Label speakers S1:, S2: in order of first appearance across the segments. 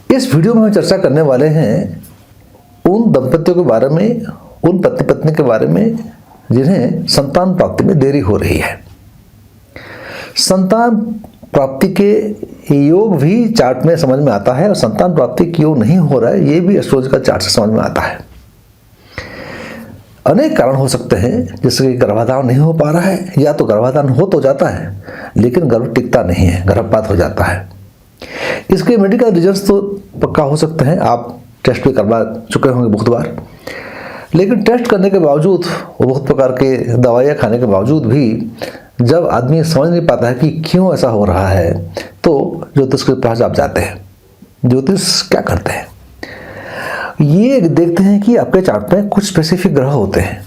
S1: इस वीडियो में हम चर्चा करने वाले हैं उन दंपतियों के बारे में, उन पति पत्नी के बारे में जिन्हें संतान प्राप्ति में देरी हो रही है। संतान प्राप्ति के योग भी चार्ट में समझ में आता है और संतान प्राप्ति क्यों नहीं हो रहा है ये भी एस्ट्रोलॉजिकल चार्ट से समझ में आता है। अनेक कारण हो सकते हैं, जैसे कि गर्भाधान नहीं हो पा रहा है, या तो गर्भाधान हो तो जाता है लेकिन गर्भ टिकता नहीं है, गर्भपात हो जाता है। इसके मेडिकल रीजंस तो पक्का हो सकते हैं, आप टेस्ट भी करवा चुके होंगे बहुत बार, लेकिन टेस्ट करने के बावजूद वो बहुत प्रकार के दवाइयाँ खाने के बावजूद भी जब आदमी समझ नहीं पाता है कि क्यों ऐसा हो रहा है, तो ज्योतिष के पास आप जाते हैं। ज्योतिष क्या करते हैं, ये देखते हैं कि आपके चार्ट में कुछ स्पेसिफिक ग्रह होते हैं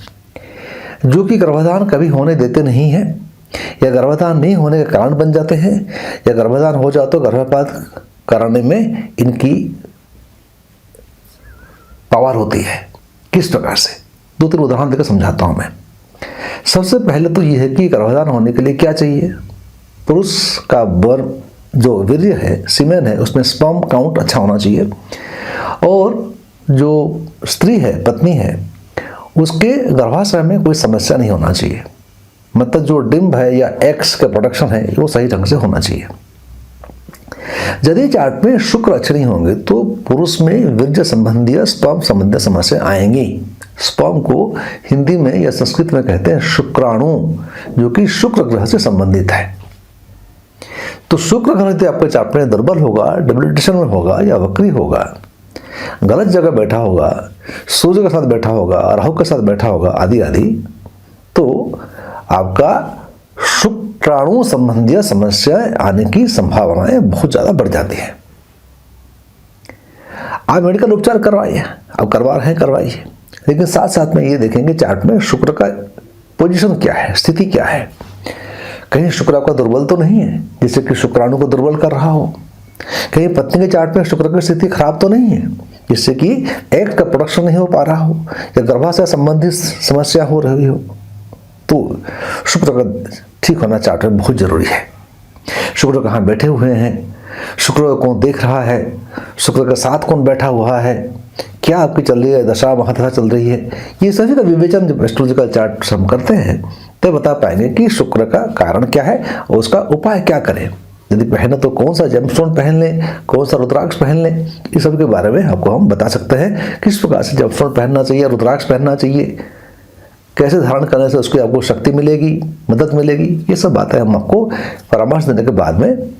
S1: जो कि गर्भाधान कभी होने देते नहीं हैं, या गर्भाधान नहीं होने का कारण बन जाते हैं, या गर्भाधान हो जाए तो गर्भपात कराने में इनकी पावर होती है। किस प्रकार से, दो तीन उदाहरण देकर समझाता हूं मैं। सबसे पहले तो यह है कि गर्भाधान होने के लिए क्या चाहिए। पुरुष का जो वीर्य है, सीमेन है, उसमें स्पर्म काउंट अच्छा होना चाहिए, और जो स्त्री है, पत्नी है, उसके गर्भाशय में कोई समस्या नहीं होना चाहिए। मतलब जो डिम्ब है या एक्स का प्रोडक्शन है वो सही ढंग से होना चाहिए। यदि चार्ट में शुक्र अच्छे नहीं होंगे तो पुरुष में वीर्य संबंधी, स्पर्म संबंधी समस्या आएंगी। स्पर्म को हिंदी में या संस्कृत में कहते हैं शुक्राणु, जो कि शुक्र ग्रह से संबंधित है। तो शुक्र ग्रह यदि आपके चार्ट में दुर्बल होगा, डिबिलिटेशन में होगा या वक्री होगा, गलत जगह बैठा होगा, सूर्य के साथ बैठा होगा, राहु के साथ बैठा होगा, आदि आदि, तो आपका शुक्राणु संबंधी समस्या आने की संभावनाएं बहुत ज्यादा बढ़ जाती हैं। आप मेडिकल उपचार करवाइए, आप करवा रहे हैं करवाइए, लेकिन साथ साथ में ये देखेंगे चार्ट में शुक्र का पोजीशन क्या है, स्थिति क्या है। कहीं शुक्र आपका दुर्बल तो नहीं है जिससे कि शुक्राणु को दुर्बल कर रहा हो। कहीं पत्नी के चार्ट में शुक्र की स्थिति खराब तो नहीं है जिससे कि एग का प्रोडक्शन नहीं हो पा रहा हो, या गर्भाशय संबंधित समस्या हो रही हो। तो शुक्र का ठीक होना चार्ट में बहुत जरूरी है। शुक्र कहाँ बैठे हुए हैं, शुक्र कौन देख रहा है, शुक्र के साथ कौन बैठा हुआ है, क्या आपकी चल रही है दशा, महादशा चल रही है, ये सभी का विवेचन जब एस्ट्रोलॉजिकल चार्ट हम करते हैं तो बता पाएंगे कि शुक्र का कारण क्या है और उसका उपाय क्या करें। यदि पहने तो कौन सा जेमस्टोन पहन लें, कौन सा रुद्राक्ष पहन लें, इस सब के बारे में आपको हम बता सकते हैं। किस प्रकार से जेमस्टोन पहनना चाहिए, रुद्राक्ष पहनना चाहिए, कैसे धारण करने से उसकी आपको शक्ति मिलेगी, मदद मिलेगी, ये सब बातें हम आपको परामर्श देने के बाद में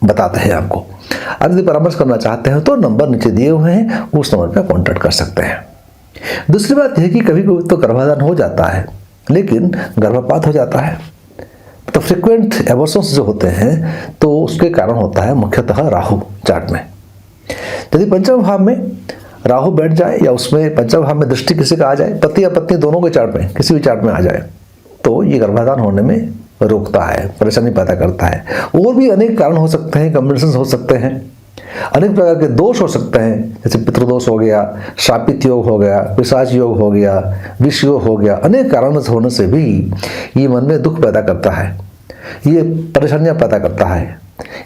S1: बताते हैं आपको। अगर यदि परामर्श करना चाहते हैं तो नंबर नीचे दिए हुए हैं, उस नंबर पर कॉन्टैक्ट कर सकते हैं। दूसरी बात यह कि कभी कभी तो गर्भाधान हो जाता है लेकिन गर्भपात हो जाता है। तो फ्रिक्वेंट एबॉर्शंस जो होते हैं तो उसके कारण होता है मुख्यतः राहु चार्ट में। यदि पंचम भाव में राहु बैठ जाए या उसमें पंचम भाव में दृष्टि किसी का आ जाए, पति या पत्नी दोनों के चार्ट में, किसी भी चार्ट में आ जाए, तो ये गर्भाधान होने में रोकता है, परेशानी पैदा करता है। और भी अनेक कारण हो सकते हैं, कॉम्बिनेशन हो सकते हैं, अनेक प्रकार के दोष हो सकते हैं, जैसे पितृदोष हो गया, शापित योग हो गया, पिशाच योग हो गया, विष योग हो गया। अनेक कारण होने से भी ये मन में दुख पैदा करता है, ये परेशानियां पैदा करता है,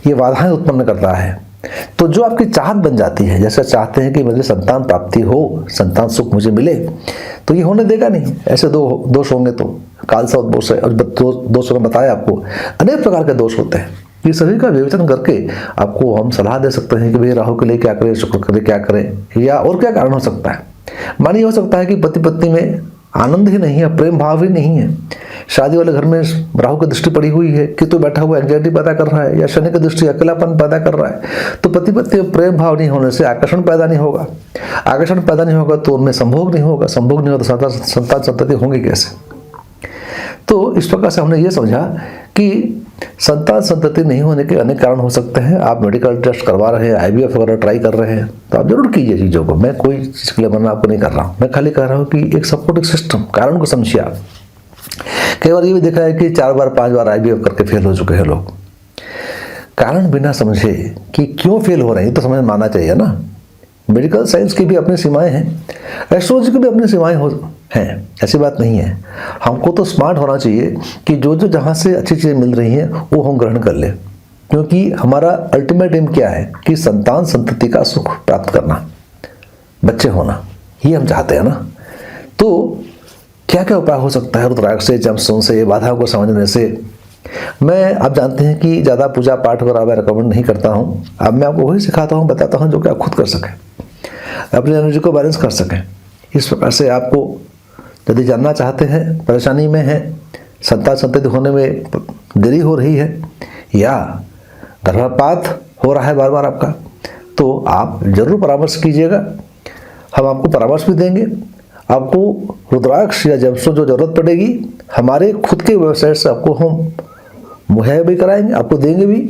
S1: ये बाधाएं उत्पन्न करता है। तो जो आपकी चाहत बन जाती है, जैसे चाहते हैं कि मुझे संतान प्राप्ति हो, संतान सुख मुझे मिले, तो ये होने देगा नहीं। ऐसे दो दोष होंगे तो कालसा दोष है, और दोष में बताया आपको अनेक प्रकार के दोष होते हैं। ये सभी का विवेचन करके आपको हम सलाह दे सकते हैं कि भाई राहु के लिए क्या करें, शुक्र के लिए क्या करें, या और क्या कारण हो सकता है। मानिए हो सकता है कि पति पत्नी में आनंद ही नहीं है, प्रेम भाव ही नहीं है, शादी वाले घर में राहु की दृष्टि पड़ी हुई है कि तो बैठा हुआ एंग्जाइटी पैदा कर रहा है, या शनि की दृष्टि अकेलापन पैदा कर रहा है, तो पति पत्नी में प्रेम भाव नहीं होने से आकर्षण पैदा नहीं होगा, आकर्षण पैदा नहीं होगा तो उनमें संभोग नहीं होगा, संभोग नहीं होगा तो संतान संतति होंगी कैसे। तो इस प्रकार से हमने ये समझा कि संतान संतति नहीं होने के अनेक कारण हो सकते हैं। आप मेडिकल टेस्ट करवा रहे हैं, आईवीएफ वगैरह ट्राई कर रहे हैं, तो आप जरूर कीजिए चीज़ों को। मैं कोई चीज़ के लिए मना आपको नहीं कर रहा हूँ, मैं खाली कह रहा हूँ कि एक सपोर्टिंग सिस्टम, कारण को समझिए आप। कई बार ये भी देखा है कि 4 बार 5 बार आईवीएफ करके फेल हो चुके हैं लोग। कारण बिना समझे कि क्यों फेल हो रहे हैं तो समझ में आना चाहिए ना। मेडिकल साइंस की भी अपनी सीमाएं हैं, एस्ट्रोलॉजी की भी अपनी सीमाएं हैं, ऐसी बात नहीं है। हमको तो स्मार्ट होना चाहिए कि जो जो जहाँ से अच्छी चीज़ें मिल रही हैं वो हम ग्रहण कर लें। क्योंकि हमारा अल्टीमेट एम क्या है कि संतान संतति का सुख प्राप्त करना, बच्चे होना, ये हम चाहते हैं ना। तो क्या क्या उपाय हो सकता है रुद्राक्ष से, जमसून से, बाधाओं को समझने से। मैं आप जानते हैं कि ज़्यादा पूजा पाठ वगैरह मैं रिकमेंड नहीं करता हूँ। अब मैं आपको वही सिखाता हूँ, बताता हूँ जो कि आप खुद कर सकें, अपनी एनर्जी को बैलेंस कर सकें। इस प्रकार से आपको यदि जानना चाहते हैं, परेशानी में हैं, संतान संतति होने में देरी हो रही है या गर्भपात हो रहा है बार बार आपका, तो आप जरूर परामर्श कीजिएगा। हम आपको परामर्श भी देंगे। आपको रुद्राक्ष या जमसून जो जरूरत पड़ेगी हमारे खुद के वेबसाइट से आपको हम मुहैया भी कराएंगे, आपको देंगे भी,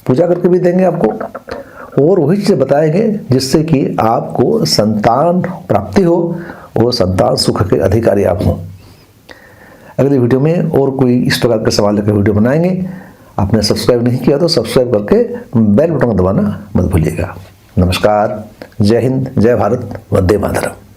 S1: पूजा करके भी देंगे आपको, और वही चीज़ें बताएंगे जिससे कि आपको संतान प्राप्ति हो और संतान सुख के अधिकारी आप हों। अगली वीडियो में और कोई इस प्रकार के सवाल लेकर वीडियो बनाएंगे। आपने सब्सक्राइब नहीं किया तो सब्सक्राइब करके बेल बटन दबाना मत भूलिएगा। नमस्कार, जय हिंद, जय भारत, वंदे मातरम।